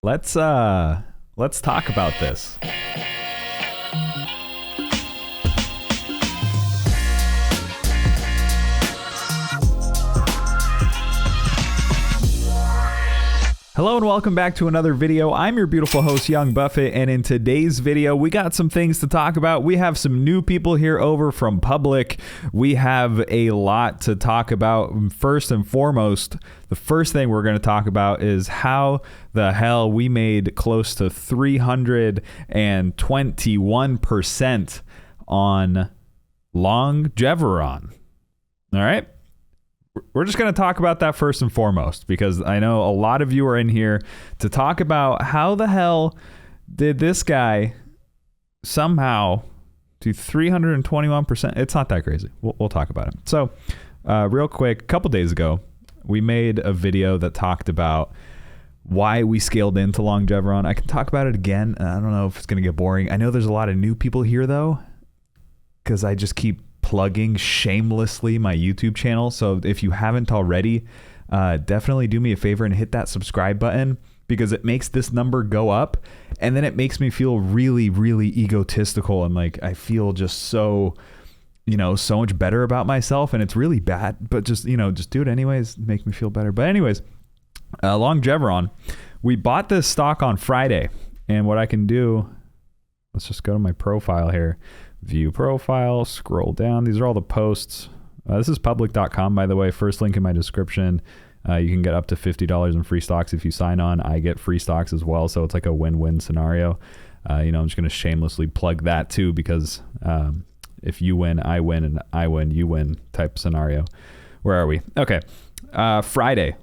Let's talk about this. Hello and welcome back to another video. I'm your beautiful host, Young Buffett, and in today's video, we got some things to talk about. We have some new people here over from Public. We have a lot to talk about. First and foremost, the first thing we're going to talk about is how the hell we made close to 321% on Longeveron. All right? We're just going to talk about that first and foremost, because I know a lot of you are in here to talk about how the hell did this guy somehow do 321%. It's not that crazy. We'll talk about it. So real quick, a couple days ago, we made a video that talked about why we scaled into Longeveron. I can talk about it again. I don't know if it's going to get boring. I know there's a lot of new people here, though, because I just keep plugging shamelessly my YouTube channel. So if you haven't already, definitely do me a favor and hit that subscribe button, because it makes this number go up, and then it makes me feel really, really egotistical, and like I feel just so, so much better about myself, and it's really bad, but just do it anyways, make me feel better. But anyways, Longeveron, we bought this stock on Friday, and what I can do, let's just go to my profile here. View profile, scroll down. These are all the posts. This is public.com, by the way. First link in my description. You can get up to $50 in free stocks if you sign on. I get free stocks as well, so it's like a win-win scenario. I'm just going to shamelessly plug that too, because if you win, I win, and I win, you win type scenario. Where are we? Okay. Last Friday.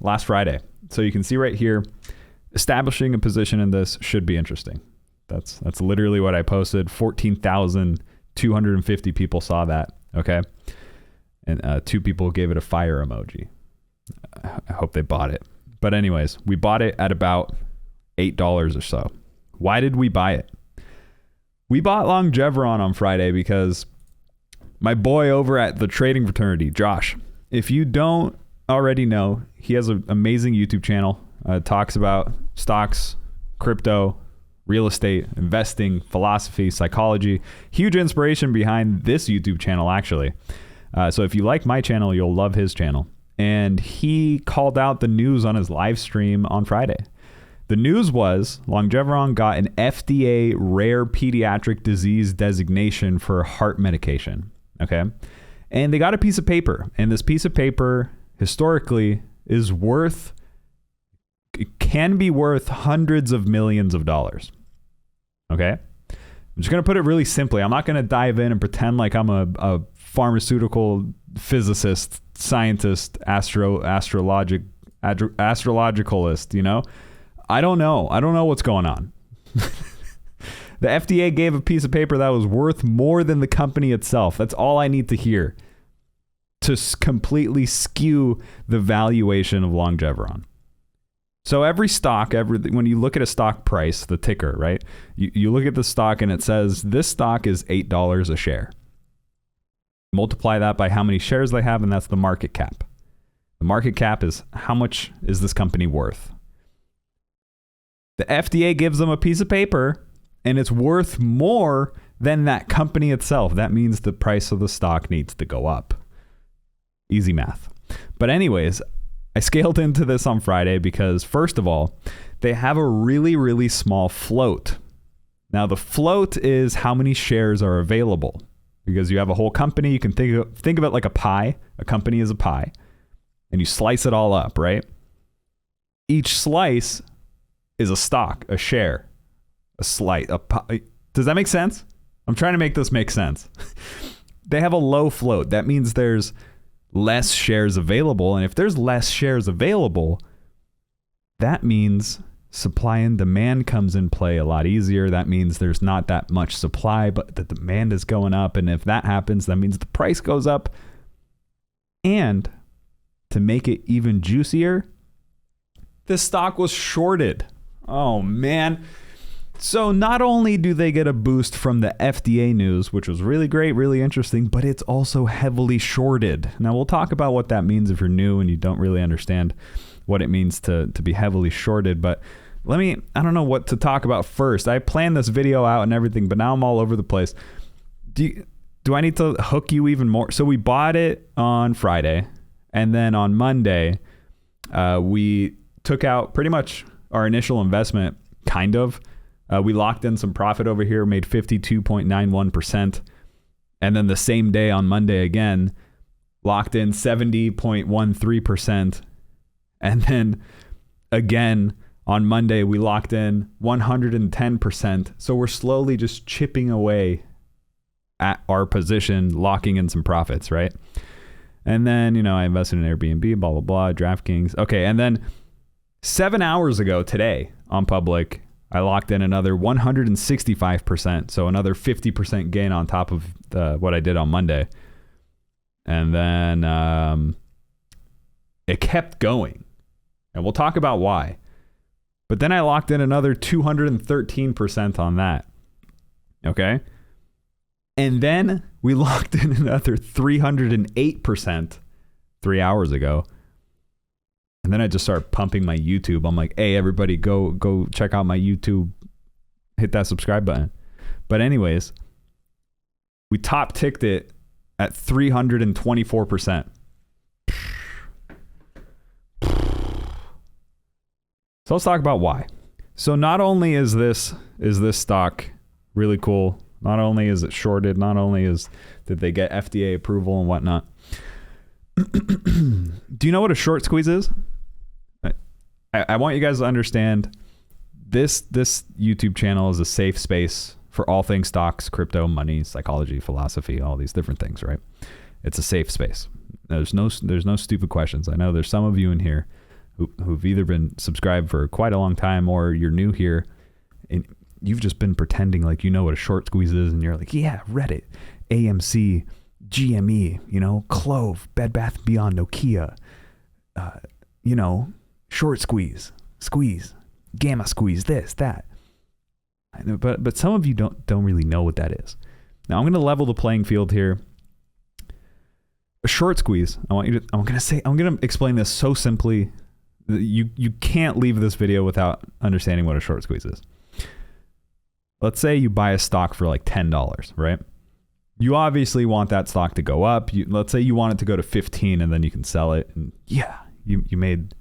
So you can see right here, establishing a position in this should be interesting. That's literally what I posted. 14,250 people saw that, okay? And 2 people gave it a fire emoji. I hope they bought it. But anyways, we bought it at about $8 or so. Why did we buy it? We bought Longeveron on Friday because my boy over at the trading fraternity, Josh, if you don't already know, he has an amazing YouTube channel. Talks about stocks, crypto, real estate, investing, philosophy, psychology. Huge inspiration behind this YouTube channel, actually. So if you like my channel, you'll love his channel. And he called out the news on his live stream on Friday. The news was Longeveron got an FDA Rare Pediatric Disease designation for heart medication. Okay. And they got a piece of paper. And this piece of paper, historically, can be worth hundreds of millions of dollars. Okay? I'm just going to put it really simply. I'm not going to dive in and pretend like I'm a pharmaceutical physicist, scientist, astrologicalist, I don't know. I don't know what's going on. The FDA gave a piece of paper that was worth more than the company itself. That's all I need to hear to completely skew the valuation of Longeveron. So every stock, when you look at a stock price, the ticker, right? You look at the stock and it says this stock is $8 a share. Multiply that by how many shares they have, and that's the market cap. The market cap is how much is this company worth. The FDA gives them a piece of paper, and it's worth more than that company itself. That means the price of the stock needs to go up. Easy math. But anyways, I scaled into this on Friday because, first of all, they have a really, really small float. Now, the float is how many shares are available. Because you have a whole company, you can think of it like a pie. A company is a pie. And you slice it all up, right? Each slice is a stock, a share, a slice. Does that make sense? I'm trying to make this make sense. They have a low float. That means there's less shares available. And if there's less shares available, that means supply and demand comes in play a lot easier. That means there's not that much supply, but the demand is going up. And if that happens, that means the price goes up. And to make it even juicier, the stock was shorted. Oh, man. So not only do they get a boost from the FDA news, which was really great, really interesting, but it's also heavily shorted. Now, we'll talk about what that means if you're new and you don't really understand what it means to be heavily shorted. But I don't know what to talk about first. I planned this video out and everything, but now I'm all over the place. Do I need to hook you even more? So we bought it on Friday, and then on Monday, we took out pretty much our initial investment, kind of. We locked in some profit over here, made 52.91%. And then the same day on Monday again, locked in 70.13%. And then again on Monday, we locked in 110%. So we're slowly just chipping away at our position, locking in some profits, right? And then, I invested in Airbnb, blah, blah, blah, DraftKings. Okay, and then 7 hours ago today on public, I locked in another 165%. So another 50% gain on top of what I did on Monday. And then it kept going. And we'll talk about why. But then I locked in another 213% on that. Okay? And then we locked in another 308% 3 hours ago. And then I just started pumping my YouTube. I'm like, hey, everybody, go check out my YouTube. Hit that subscribe button. But anyways, we top ticked it at 324%. So let's talk about why. So not only is this stock really cool, not only is it shorted, not only did they get FDA approval and whatnot. Do you know what a short squeeze is? I want you guys to understand this YouTube channel is a safe space for all things stocks, crypto, money, psychology, philosophy, all these different things, right? It's a safe space. There's no stupid questions. I know there's some of you in here who've either been subscribed for quite a long time or you're new here and you've just been pretending like you know what a short squeeze is and you're like, yeah, Reddit, AMC, GME, Clove, Bed Bath & Beyond, Nokia, short squeeze, gamma squeeze, this, that. But some of you don't really know what that is. Now I'm going to level the playing field here. A short squeeze, I'm going to explain this so simply. You can't leave this video without understanding what a short squeeze is. Let's say you buy a stock for like $10, right? You obviously want that stock to go up. Let's say you want it to go to 15 and then you can sell it. And yeah, you made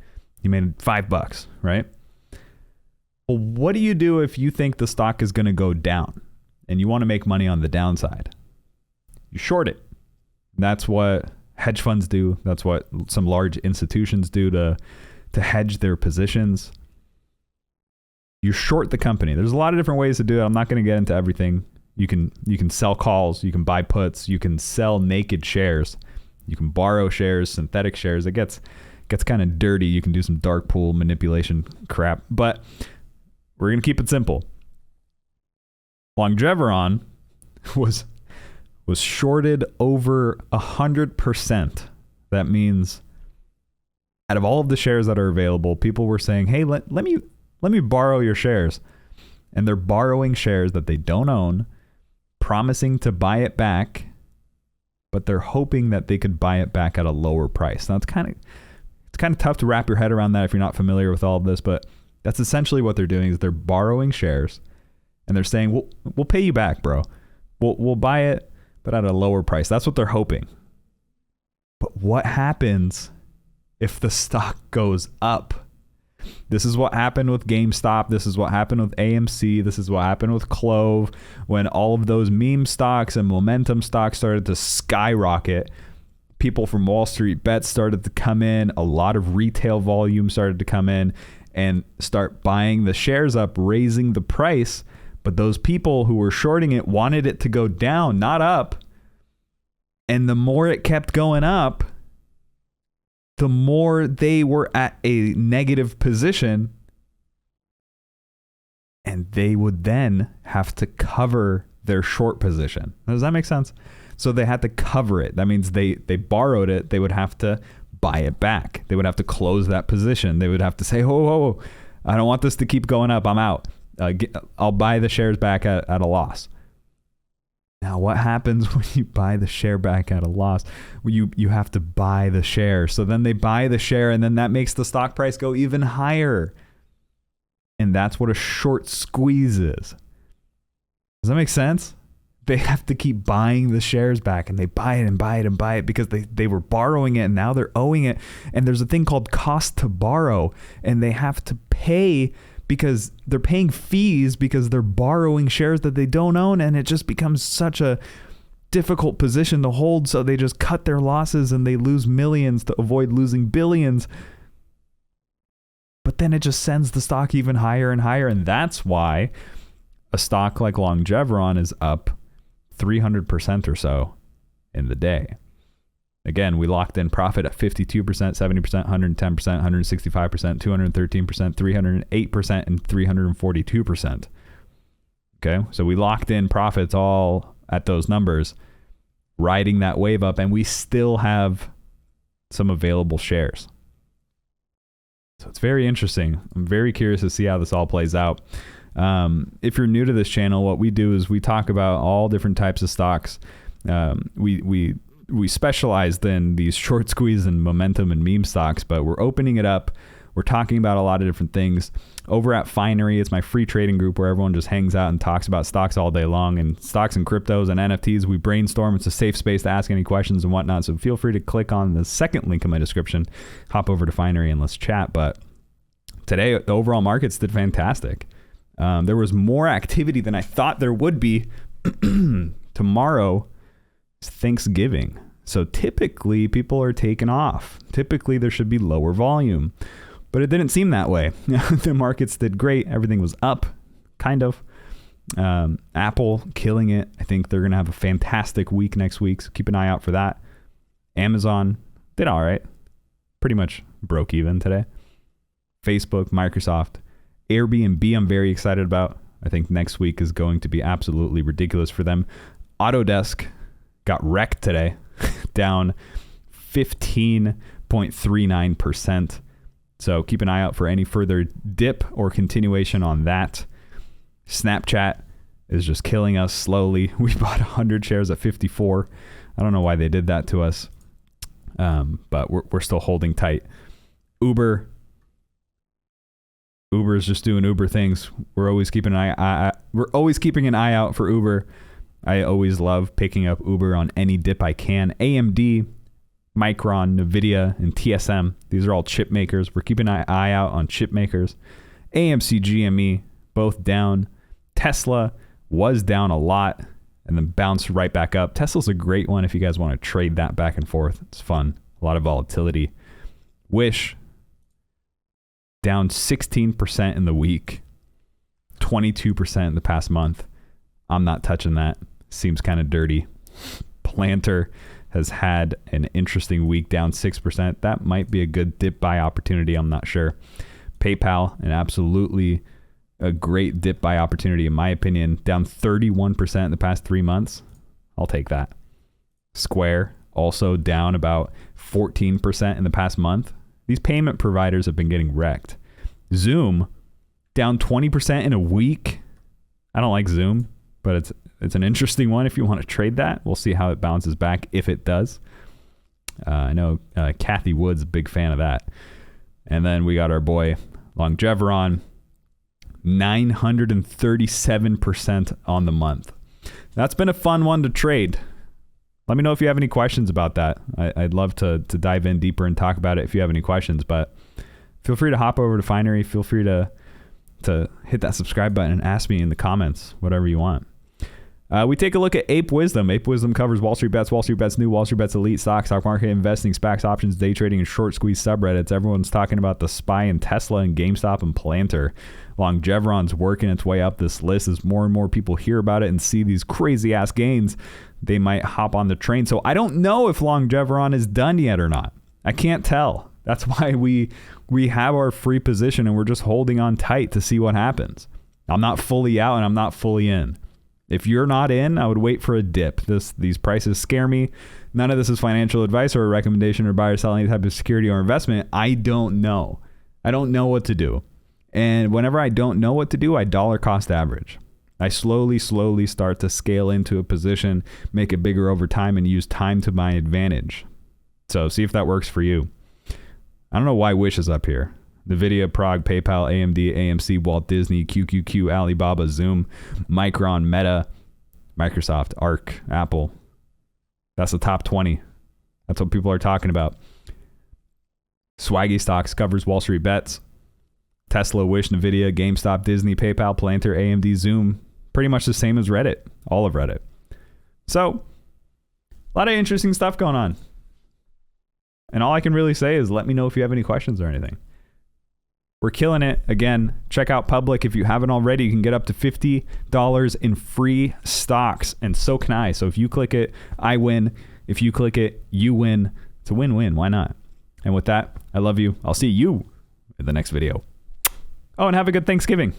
$5, right? Well, what do you do if you think the stock is going to go down and you want to make money on the downside? You short it. That's what hedge funds do. That's what some large institutions do to hedge their positions. You short the company. There's a lot of different ways to do it. I'm not going to get into everything. You can sell calls, you can buy puts, you can sell naked shares, you can borrow shares, synthetic shares. It gets kind of dirty. You can do some dark pool manipulation crap, but we're going to keep it simple. Longeveron was shorted over 100%. That means out of all of the shares that are available, people were saying, hey, let me borrow your shares. And they're borrowing shares that they don't own, promising to buy it back, but they're hoping that they could buy it back at a lower price. Now it's kind of tough to wrap your head around that if you're not familiar with all of this, but that's essentially what they're doing is they're borrowing shares and they're saying, we'll pay you back, bro. We'll buy it, but at a lower price. That's what they're hoping. But what happens if the stock goes up? This is what happened with GameStop. This is what happened with AMC. This is what happened with Clove when all of those meme stocks and momentum stocks started to skyrocket. People from Wall Street bets started to come in. A lot of retail volume started to come in and start buying the shares up, raising the price. But those people who were shorting it wanted it to go down, not up. And the more it kept going up, the more they were at a negative position, and they would then have to cover their short position. Does that make sense? So they had to cover it. That means they borrowed it. They would have to buy it back. They would have to close that position. They would have to say, oh, I don't want this to keep going up. I'm out. I'll buy the shares back at a loss. Now, what happens when you buy the share back at a loss? You have to buy the share. So then they buy the share, and then that makes the stock price go even higher. And that's what a short squeeze is. Does that make sense? They have to keep buying the shares back, and they buy it and buy it and buy it because they were borrowing it and now they're owing it. And there's a thing called cost to borrow, and they have to pay because they're paying fees because they're borrowing shares that they don't own. And it just becomes such a difficult position to hold. So they just cut their losses and they lose millions to avoid losing billions. But then it just sends the stock even higher and higher. And that's why a stock like Longeveron is up 300% or so in the day. Again, we locked in profit at 52%, 70%, 110%, 165%, 213%, 308%, and 342%. Okay, so we locked in profits all at those numbers, riding that wave up, and we still have some available shares. So it's very interesting. I'm very curious to see how this all plays out. If you're new to this channel, what we do is we talk about all different types of stocks. We specialize in these short squeeze and momentum and meme stocks, but we're opening it up. We're talking about a lot of different things. Over at Finery, it's my free trading group where everyone just hangs out and talks about stocks all day long, and stocks and cryptos and NFTs. We brainstorm. It's a safe space to ask any questions and whatnot. So feel free to click on the second link in my description, hop over to Finery and let's chat. But today, the overall markets did fantastic. There was more activity than I thought there would be. Tomorrow is Thanksgiving. So typically people are taking off. Typically there should be lower volume, but it didn't seem that way. The markets did great. Everything was up, kind of. Apple killing it. I think they're going to have a fantastic week next week. So keep an eye out for that. Amazon did all right. Pretty much broke even today. Facebook, Microsoft, Airbnb, I'm very excited about. I think next week is going to be absolutely ridiculous for them. Autodesk got wrecked today, down 15.39%. So keep an eye out for any further dip or continuation on that. Snapchat is just killing us slowly. We bought 100 shares at 54. I don't know why they did that to us, but we're still holding tight. Uber is just doing Uber things. We're always keeping an eye out for Uber. I always love picking up Uber on any dip I can. AMD, Micron, Nvidia, and TSM. These are all chip makers. We're keeping an eye out on chip makers. AMC, GME, both down. Tesla was down a lot and then bounced right back up. Tesla's a great one if you guys want to trade that back and forth. It's fun. A lot of volatility. Wish, down 16% in the week, 22% in the past month. I'm not touching that. Seems kind of dirty. Planter has had an interesting week, down 6%. That might be a good dip buy opportunity. I'm not sure. PayPal, an absolutely a great dip buy opportunity in my opinion, down 31% in the past 3 months. I'll take that. Square, also down about 14% in the past month. These payment providers have been getting wrecked. Zoom, down 20% in a week. I don't like Zoom, but it's an interesting one if you want to trade that. We'll see how it bounces back if it does. I know Kathy Wood's a big fan of that. And then we got our boy Longeveron, 937% on the month. That's been a fun one to trade. Let me know if you have any questions about that. I'd love to dive in deeper and talk about it if you have any questions, but feel free to hop over to Finery. Feel free to hit that subscribe button and ask me in the comments, whatever you want. We take a look at Ape Wisdom. Ape Wisdom covers Wall Street Bets, Wall Street Bets New, Wall Street Bets Elite, stock market, investing, SPACs, options, day trading, and short squeeze subreddits. Everyone's talking about the SPY and Tesla and GameStop and Planter. Longeveron's working its way up this list as more and more people hear about it and see these crazy ass gains. They might hop on the train. So I don't know if Longeveron is done yet or not. I can't tell. That's why we have our free position and we're just holding on tight to see what happens. I'm not fully out and I'm not fully in. If you're not in, I would wait for a dip. These prices scare me. None of this is financial advice or a recommendation or buy or sell any type of security or investment. I don't know. I don't know what to do. And whenever I don't know what to do, I dollar cost average. I slowly start to scale into a position, make it bigger over time, and use time to my advantage. So see if that works for you. I don't know why Wish is up here. NVIDIA, Prague, PayPal, AMD, AMC, Walt Disney, QQQ, Alibaba, Zoom, Micron, Meta, Microsoft, Arc, Apple. That's the top 20. That's what people are talking about. Swaggy Stocks covers Wall Street Bets. Tesla, Wish, NVIDIA, GameStop, Disney, PayPal, Palantir, AMD, Zoom. Pretty much the same as Reddit. All of Reddit. So, a lot of interesting stuff going on. And all I can really say is let me know if you have any questions or anything. We're killing it. Again, check out Public. If you haven't already, you can get up to $50 in free stocks. And so can I. So if you click it, I win. If you click it, you win. It's a win-win. Why not? And with that, I love you. I'll see you in the next video. Oh, and have a good Thanksgiving.